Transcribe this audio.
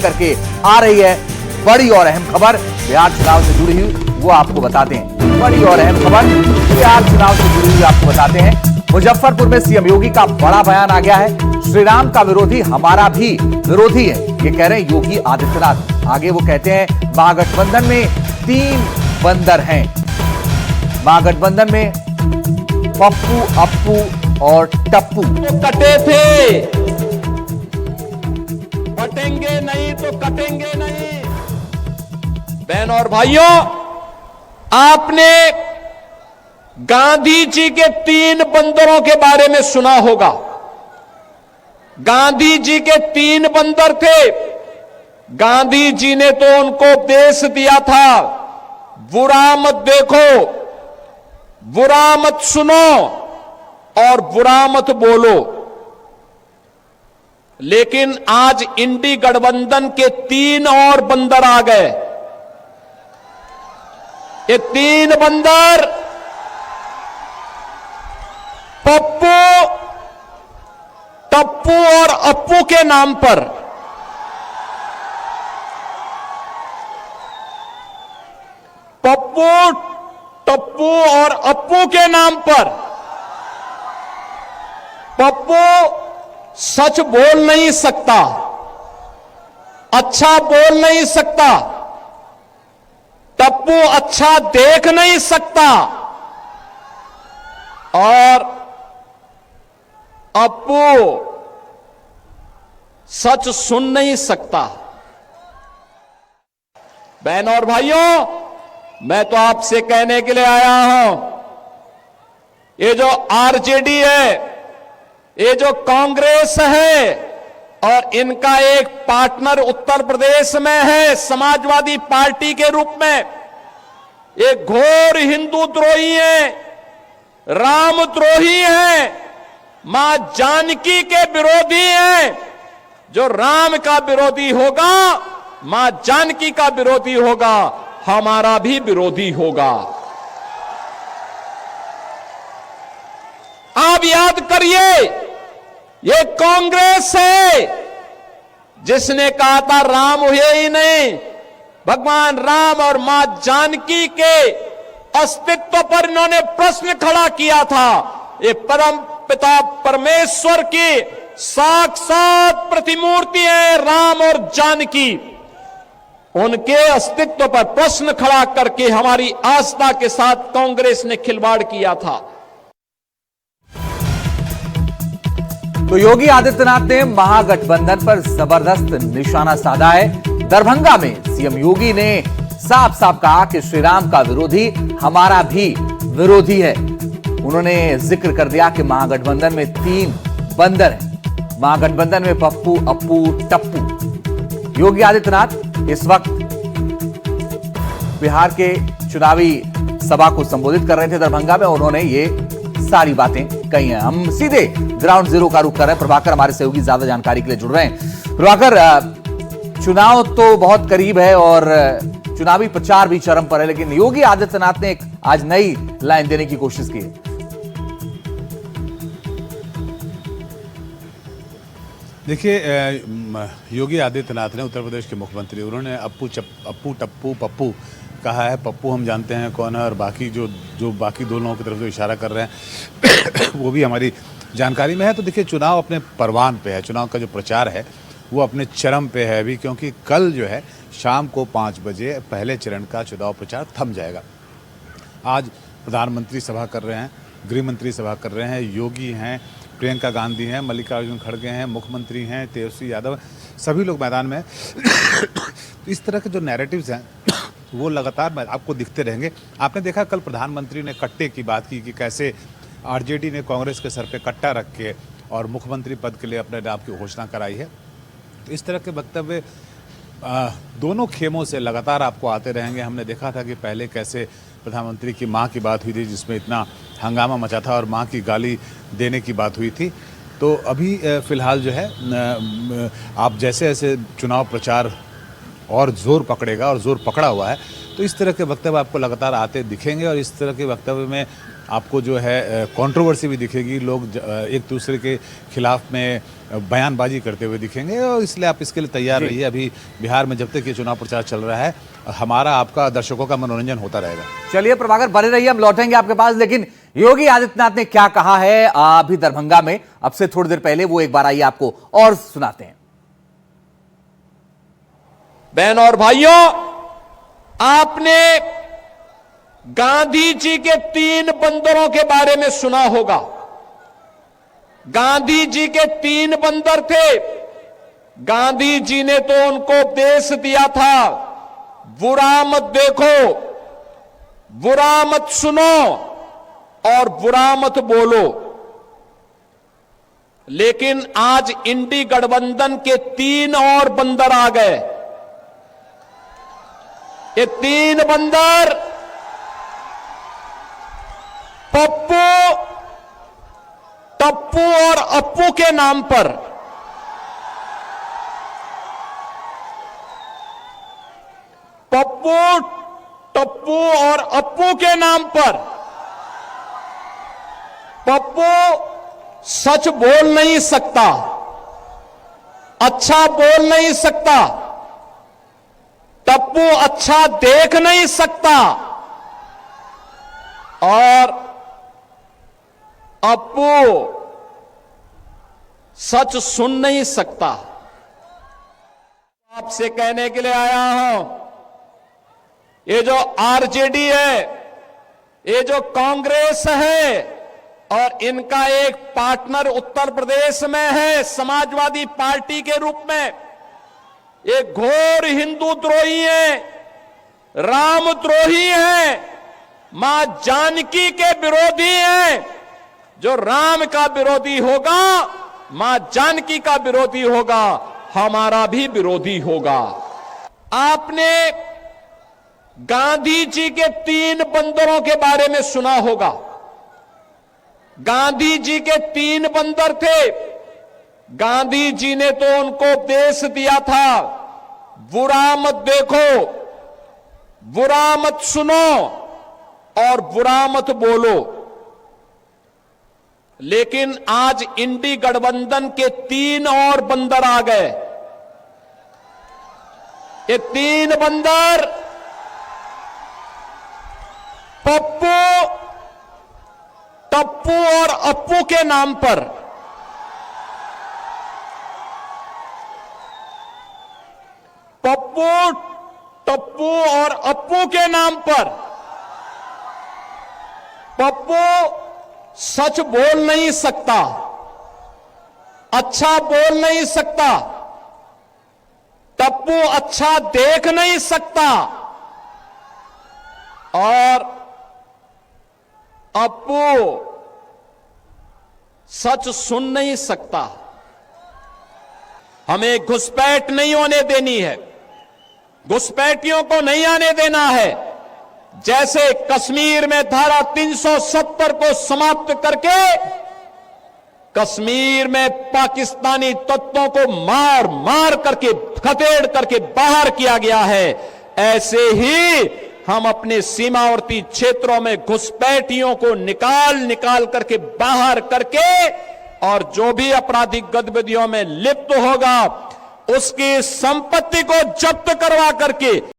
करके आ रही है बड़ी और अहम खबर बिहार चुनाव से जुड़ी हुई, वो आपको बताते हैं। बड़ी और अहम खबर बिहार चुनाव से जुड़ी हुई आपको बताते हैं। मुजफ्फरपुर में सीएम योगी का बड़ा बयान आ गया है। श्री राम का विरोधी हमारा भी विरोधी है, ये कह रहे हैं योगी आदित्यनाथ। आगे वो कहते हैं महागठबंधन में 3 बंदर हैं। महागठबंधन में पप्पू, अप्पू और टप्पू तो कटे थे, कटेंगे नहीं तो कटेंगे नहीं। बहन और भाइयों, आपने गांधी जी के 3 बंदरों के बारे में सुना होगा। गांधी जी के 3 बंदर थे। गांधी जी ने तो उनको उपदेश दिया था, बुरा मत देखो, बुरा मत सुनो और बुरा मत बोलो। लेकिन आज इंडी गठबंधन के 3 और बंदर आ गए। ये 3 बंदर पप्पू, टप्पू और अप्पू के नाम पर पप्पू, टप्पू और अप्पू के नाम पर पप्पू सच बोल नहीं सकता, अच्छा बोल नहीं सकता, टप्पू अच्छा देख नहीं सकता और अप्पू सच सुन नहीं सकता। बहन और भाइयों, मैं तो आपसे कहने के लिए आया हूं, ये जो आरजेडी है, ये जो कांग्रेस है और इनका एक पार्टनर उत्तर प्रदेश में है समाजवादी पार्टी के रूप में, ये घोर हिंदू द्रोही है, राम द्रोही है, मां जानकी के विरोधी हैं। जो राम का विरोधी होगा, मां जानकी का विरोधी होगा, हमारा भी विरोधी होगा। आप याद करिए, ये कांग्रेस है जिसने कहा था राम हुए ही नहीं, भगवान राम और मां जानकी के अस्तित्व पर इन्होंने प्रश्न खड़ा किया था। ये परम पिता परमेश्वर की साक्षात प्रतिमूर्ति है राम और जानकी। उनके अस्तित्व पर प्रश्न खड़ा करके हमारी आस्था के साथ कांग्रेस ने खिलवाड़ किया था। तो योगी आदित्यनाथ ने महागठबंधन पर जबरदस्त निशाना साधा है। दरभंगा में सीएम योगी ने साफ साफ कहा कि श्री राम का विरोधी हमारा भी विरोधी है। उन्होंने जिक्र कर दिया कि महागठबंधन में 3 बंदर हैं। महागठबंधन में पप्पू, अप्पू, टप्पू। योगी आदित्यनाथ इस वक्त बिहार के चुनावी सभा को संबोधित कर रहे थे दरभंगा में। उन्होंने ये सारी बातें कही हैं। हम सीधे ग्राउंड जीरो का रुख कर रहे हैं। प्रभाकर हमारे सहयोगी ज्यादा जानकारी के लिए जुड़ रहे हैं। प्रभाकर, चुनाव तो बहुत करीब है और चुनावी प्रचार भी चरम पर है, लेकिन योगी आदित्यनाथ ने एक आज नई लाइन देने की कोशिश की है। देखिए, योगी आदित्यनाथ ने, उत्तर प्रदेश के मुख्यमंत्री, उन्होंने अप्पू, टप्पू, पप्पू कहा है। पप्पू हम जानते हैं कौन है और बाकी जो बाकी 2 लोगों की तरफ जो इशारा कर रहे हैं वो भी हमारी जानकारी में है। तो देखिए, चुनाव अपने परवान पे है। चुनाव का जो प्रचार है वो अपने चरम पे है अभी, क्योंकि कल जो है शाम को 5 बजे पहले चरण का चुनाव प्रचार थम जाएगा। आज प्रधानमंत्री सभा कर रहे हैं, गृह मंत्री सभा कर रहे हैं, योगी हैं, प्रियंका गांधी हैं, मल्लिकार्जुन खड़गे हैं, मुख्यमंत्री हैं, तेजस्वी यादव, सभी लोग मैदान में इस तरह के जो नैरेटिव्स हैं वो लगातार आपको दिखते रहेंगे। आपने देखा कल प्रधानमंत्री ने कट्टे की बात की कि कैसे आरजेडी ने कांग्रेस के सर पे कट्टा रख के और मुख्यमंत्री पद के लिए अपने नाम की घोषणा कराई है। तो इस तरह के वक्तव्य दोनों खेमों से लगातार आपको आते रहेंगे। हमने देखा था कि पहले कैसे प्रधानमंत्री की मां की बात हुई थी, जिसमें इतना हंगामा मचा था और मां की गाली देने की बात हुई थी। तो अभी फ़िलहाल जो है आप जैसे जैसे चुनाव प्रचार और ज़ोर पकड़ेगा और ज़ोर पकड़ा हुआ है, तो इस तरह के वक्तव्य आपको लगातार आते दिखेंगे और इस तरह के वक्तव्य में आपको जो है कंट्रोवर्सी भी दिखेगी, लोग एक दूसरे के खिलाफ में बयानबाजी करते हुए दिखेंगे, और इसलिए आप इसके लिए तैयार रहिए। अभी बिहार में जब तक ये चुनाव प्रचार चल रहा है, हमारा आपका दर्शकों का मनोरंजन होता रहेगा। चलिए प्रभाकर, बने रहिए, हम लौटेंगे आपके पास। लेकिन योगी आदित्यनाथ ने क्या कहा है अभी दरभंगा में, अब से थोड़ी देर पहले, वो एक बार आइए आपको और सुनाते हैं। बहन और भाइयों, आपने गांधी जी के 3 बंदरों के बारे में सुना होगा। गांधी जी के 3 बंदर थे। गांधी जी ने तो उनको उपदेश दिया था, बुरा मत देखो, बुरा मत सुनो और बुरा मत बोलो। लेकिन आज इंडी गठबंधन के 3 और बंदर आ गए। ये 3 बंदर पप्पू, टप्पू और अप्पू के नाम पर पप्पू, टप्पू और अप्पू के नाम पर पप्पू सच बोल नहीं सकता, अच्छा बोल नहीं सकता, टप्पू अच्छा देख नहीं सकता और अप्पू सच सुन नहीं सकता। आपसे कहने के लिए आया हूं, ये जो आरजेडी है, ये जो कांग्रेस है, और इनका एक पार्टनर उत्तर प्रदेश में है समाजवादी पार्टी के रूप में, ये घोर हिंदू द्रोही है, राम द्रोही है, मां जानकी के विरोधी हैं। जो राम का विरोधी होगा, मां जानकी का विरोधी होगा, हमारा भी विरोधी होगा। आपने गांधी जी के 3 बंदरों के बारे में सुना होगा। गांधी जी के 3 बंदर थे। गांधी जी ने तो उनको उपदेश दिया था, बुरा मत देखो, बुरा मत सुनो और बुरा मत बोलो। लेकिन आज इंडी गठबंधन के 3 और बंदर आ गए। ये 3 बंदर पप्पू, टप्पू और अप्पू के नाम पर पप्पू, टप्पू और अप्पू के नाम पर पप्पू सच बोल नहीं सकता, अच्छा बोल नहीं सकता, टप्पू अच्छा देख नहीं सकता और अप्पू सच सुन नहीं सकता। हमें घुसपैठ नहीं होने देनी है, घुसपैठियों को नहीं आने देना है। जैसे कश्मीर में धारा 370 को समाप्त करके कश्मीर में पाकिस्तानी तत्वों को मार मार करके, खदेड़ करके बाहर किया गया है, ऐसे ही हम अपने सीमावर्ती क्षेत्रों में घुसपैठियों को निकाल निकाल करके बाहर करके, और जो भी आपराधिक गतिविधियों में लिप्त होगा उसकी संपत्ति को जब्त करवा करके